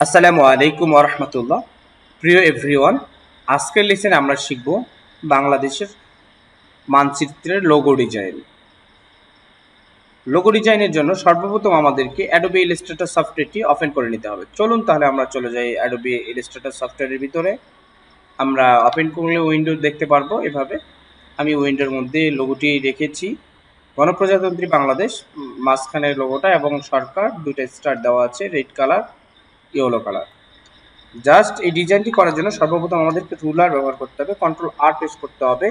আসসালামু আলাইকুম ওরহমতুল্লাহ। প্রিয় এভরিওয়ান, আজকের লেসনে আমরা শিখব বাংলাদেশের মানচিত্রের লোগো ডিজাইন। লোগো ডিজাইনের জন্য সর্বপ্রথম আমাদেরকে অ্যাডোবি ইলাস্ট্রেটর সফটওয়্যারটি ওপেন করে নিতে হবে। চলুন তাহলে আমরা চলে যাই অ্যাডোবি ইলাস্ট্রেটর সফটওয়্যারের ভিতরে। আমরা ওপেন করলে উইন্ডো দেখতে পারবো এভাবে। আমি উইন্ডোর মধ্যে লোগোটি রেখেছি, গণপ্রজাতন্ত্রী বাংলাদেশ মাঝখানের লোগোটা এবং সরকার দুইটা স্টার দেওয়া আছে, red colour, yellow colour. Just এই ডিজাইনটি করার জন্য সর্বপ্রথম আমাদেরকে রুলার ব্যবহার করতে হবে, কন্ট্রোল আর প্রেস করতে হবে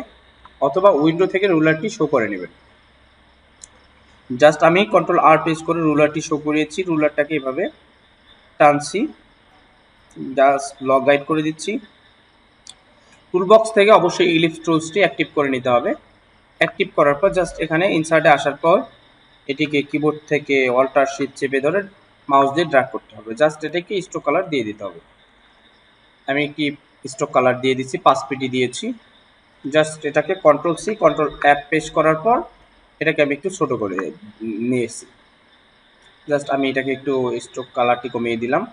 অথবা উইন্ডো থেকে রুলারটি শো করে নেবেন। জাস্ট আমি কন্ট্রোল আর প্রেস করে রুলারটি শো করিয়েছি, রুলারটাকে এভাবে টানছি, জাস্ট লক গাইড করে দিচ্ছি। টুলবক্স থেকে অবশ্যই ইলিপস টুলসটি অ্যাক্টিভ করে নিতে হবে। অ্যাক্টিভ করার পর জাস্ট এখানে ইনসার্টে আসার পর এটিকে কিবোর্ড থেকে অল্টার শিট চেপে ধরে মাউস দিয়ে ড্র্যাগ করতে হবে। জাস্ট এটাকে স্ট্রোক কালার দিয়ে দিতে হবে। আমি একটি স্ট্রোক কালার দিয়ে দিচ্ছি, 5 পিটি দিয়েছি। জাস্ট এটাকে control C control app paste করার পর এটাকে আমি একটু ছোট করে নিয়েছি। জাস্ট আমি এটাকে একটু স্ট্রোক কালারটি কমিয়ে দিলাম।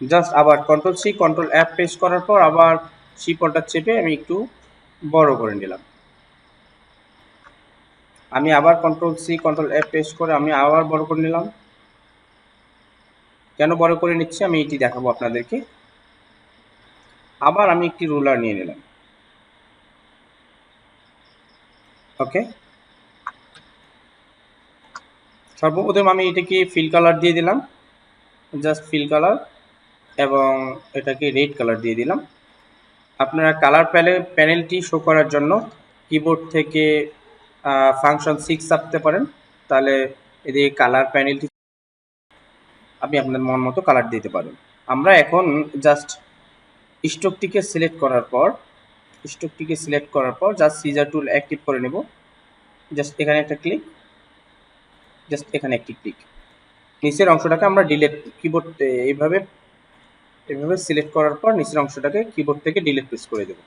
জাস্ট আবার control C control app paste করার পর আবার শিপ অল্টার চেপে আমি একটু বড় করে নিলাম। আমি আবার control C control app paste করে আমি আবার বড় করে নিলাম। কেন বড় করে নিচ্ছি আমি এটি দেখাবো আপনাদেরকে। আবার আমি একটি রুলার নিয়ে নিলাম। ওকে, সর্বপ্রথম আমি এটাকে ফিল কালার দিয়ে দিলাম, জাস্ট ফিল কালার, এবং এটাকে রেড কালার দিয়ে দিলাম। আপনারা কালার প্যানেলটি শো করার জন্য কিবোর্ড থেকে ফাংশন 6 চাপতে পারেন, তাহলে এদিকে কালার প্যানেলটি আপনি আপনার মন মতো কালার দিতে পারেন। আমরা এখন জাস্ট স্ট্রোকটিকে সিলেক্ট করার পর জাস্ট সিজার টুল অ্যাক্টিভ করে নেব। জাস্ট এখানে একটা ক্লিক, জাস্ট এখানে একটি ক্লিক। নিচের অংশটাকে আমরা ডিলিট কিবোর্ড এইভাবে সিলেক্ট করার পর নিচের অংশটাকে কিবোর্ড থেকে ডিলিট প্রেস করে দেব।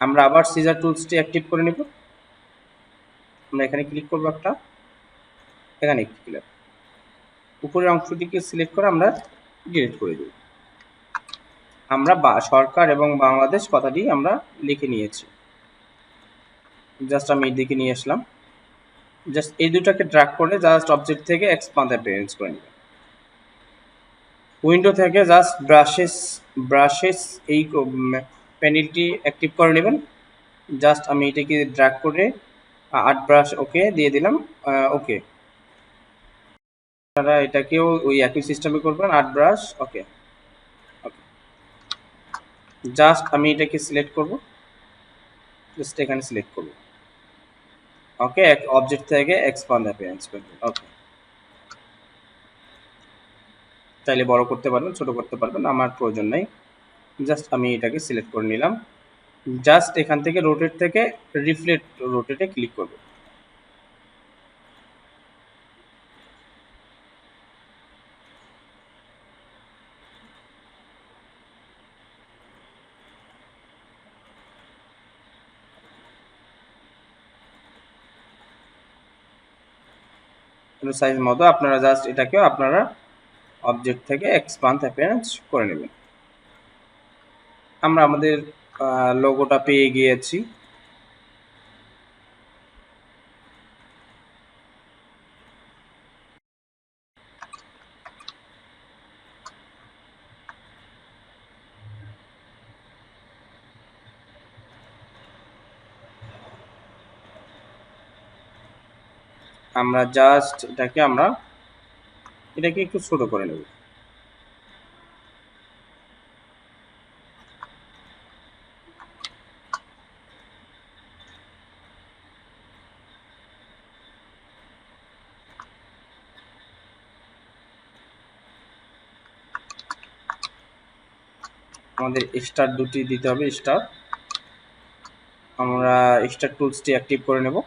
আমরা আবার সিজার টুলসটি অ্যাক্টিভ করে নেব। আমরা এখানে ক্লিক করবো একটা, এখানে একটি ক্লিক, উপরের অংশটিকে সিলেক্ট করে আমরা ডিলিট করে দেব। আমরা সরকার এবং বাংলাদেশ কথাটি আমরা লিখে নিয়েছি। জাস্ট আমি এই দিকে নিয়ে আসলাম। জাস্ট এই দুটাকে ড্র্যাগ করে জাস্ট অবজেক্ট থেকে এক্সপান্ড অ্যাপিয়ারেন্স করে নেব। উইন্ডো থেকে জাস্ট ব্রাশেস এই প্যানেলটি অ্যাক্টিভ করে নেবেন। জাস্ট আমি এটাকে ড্র্যাগ করে আর্ট ব্রাশ ওকে দিয়ে দিলাম। ওকে, আপনারা এটাকেও ওই একই সিস্টেমে করবেন, আর্ট ব্রাশ ওকে। ওকে, জাস্ট আমি এটাকে সিলেক্ট করব, জাস্ট এখানে সিলেক্ট করব। ওকে, অবজেক্ট থেকে এক্সপান্ড অ্যাপিয়ারেন্স করবেন। ওকে, চাইলে বড় করতে পারবেন, ছোট করতে পারবেন, আমার প্রয়োজন নেই। জাস্ট আমি এটাকে সিলেক্ট করে নিলাম। জাস্ট এখান থেকে রোটেট থেকে রিফ্লেক্ট রোটেটে ক্লিক করব। সাইজ মতো আপনারা জাস্ট এটাকেও আপনারা অবজেক্ট থেকে এক্সপান্ড অ্যাপিয়ারেন্স করে নেবেন। আমরা আমাদের লোগোটা পেয়ে গিয়েছি। আমরা জাস্ট এটাকে একটু ছোট করে নেব। আমাদের স্টার দুটি দিতে হবে, স্টার। আমরা স্টার টুলসটি অ্যাক্টিভ করে নেব।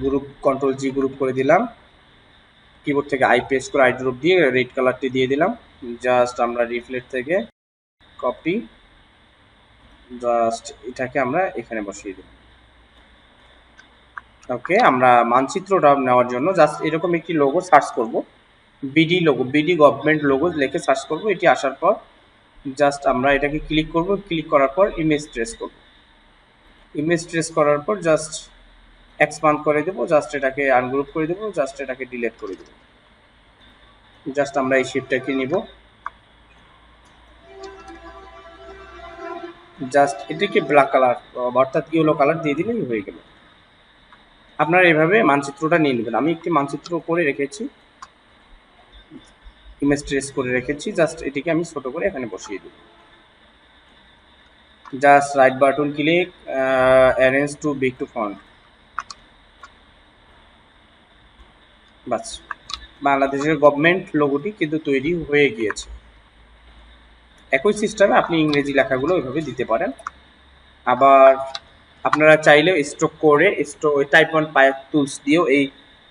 গ্রুপ কন্ট্রোল জি গ্রুপ করে দিলাম। কিবোর্ড থেকে আই প্রেস করে আই গ্রুপ দিয়ে রেড কালারটি দিয়ে দিলাম। জাস্ট আমরা রিফ্লেক্ট থেকে কপি জাস্ট এটাকে আমরা এখানে বসিয়ে দেব। ওকে, আমরা মানচিত্রটা নেওয়ার জন্য জাস্ট এরকম একটি লোগো সার্চ করব, BD logo, BD government logo লিখে সার্চ করব। এটি আসার পর জাস্ট আমরা এটাকে ক্লিক করব, ক্লিক করার পর ইমেজ ট্রেস করব। ইমেজ ট্রেস করার পর জাস্ট এক্সপান্ড করে দেবো, জাস্ট এটাকে আনগ্রুপ করে দেবো, জাস্ট এটাকে ডিলিট করে দেবো। জাস্ট আমরা এই শেপটাকে নিব, জাস্ট এটাকে ব্ল্যাক কালার অর্থাৎ ইয়েলো কালার দিয়ে দিলেই হয়ে গেল। আপনারা এভাবে মানচিত্রটা নিয়ে নেবেন। আমি একটি মানচিত্র করে রেখেছি, ইমেজ ট্রেস করে রেখেছি, জাস্ট এটিকে আমি ছোট করে এখানে বসিয়ে দেব। Just right button click, arrange to big to font. বাস, বাংলাদেশের গভর্নমেন্ট লোগোটি কিন্তু তৈরি হয়ে গিয়েছে। একই সিস্টেমে আপনি ইংরেজি লেখাগুলো ওইভাবে দিতে পারেন। আবার আপনারা চাইলে স্ট্রোক করে টাইপ 1 পাইপ টুলস দিয়েও এই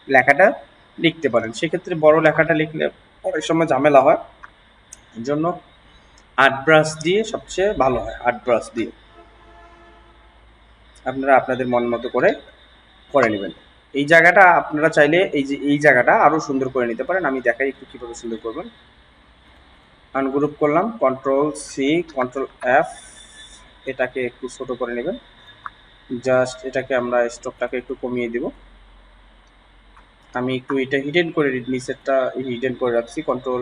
লেখাটা লিখতে পারেন। সেক্ষেত্রে বড় লেখাটা লিখলে অনেক সময় ঝামেলা হয়, এর জন্য আর্ট ব্রাশ দিয়ে সবচেয়ে ভালো হয়। আর্ট ব্রাশ দিয়ে আপনারা আপনাদের মন মতো করে নেবেন। এই জায়গাটা আপনারা চাইলে এই জায়গাটা আরও সুন্দর করে নিতে পারেন। আমি দেখাই একটু কীভাবে সুন্দর করবেন। আনগ্রুপ করলাম, কন্ট্রোল সি, কন্ট্রোল এফ, এটাকে একটু ছোট করে নেবেন। জাস্ট এটাকে আমরা স্ট্রোকটাকে একটু কমিয়ে দিব। আমি একটু এটা হিডেন করে নিচেরটা হিডেন করে রাখছি, কন্ট্রোল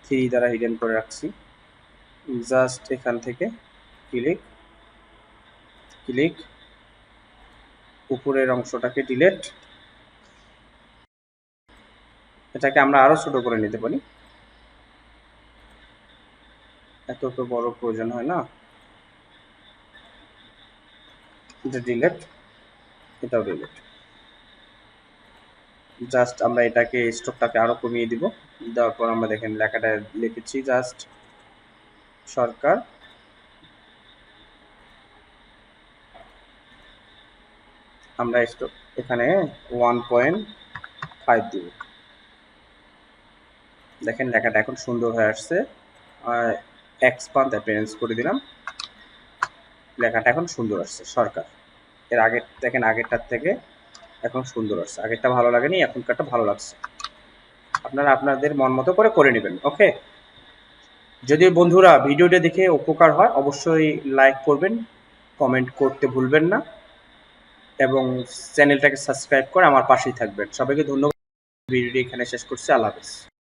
3 দ্বারা হিডেন করে রাখছি। জাস্ট এখান থেকে ক্লিক ক্লিক, উপরের অংশটাকে ডিলিট। এটাকে আমরা আরো ছোট করে নিতে পারি, এত তো বড় প্রয়োজন হয় না। এটা ডিলিট, এটাও ডিলিট। জাস্ট আমরা এটাকে স্ট্রোকটাকে আরো কমিয়ে দিব। দেওয়ার পর আমরা দেখেন লেখাটা লিখেছি জাস্ট সরকার। আমরা এখানে 1.5 দিব। দেখেন লেখাটা এখন সুন্দর হয়ে আসছে। এক্সপান্ড অ্যাপিয়ারেন্স করে দিলাম, লেখাটা এখন সুন্দর আসছে সরকার। এর আগে দেখেন আগেরটার থেকে এখন সুন্দর আসছে। আগেরটা ভালো লাগেনি, এখনকারটা ভালো লাগছে। আপনারা আপনাদের মন মতো করে নেবেন। ওকে, যদি বন্ধুরা ভিডিওটা দেখে উপকার হয় অবশ্যই লাইক করবেন, কমেন্ট করতে ভুলবেন না এবং চ্যানেলটাকে সাবস্ক্রাইব করে আমার পাশেই থাকবেন। সবাইকে ধন্যবাদ। ভিডিওটি এখানে শেষ করছি। আল্লাহ হাফেজ।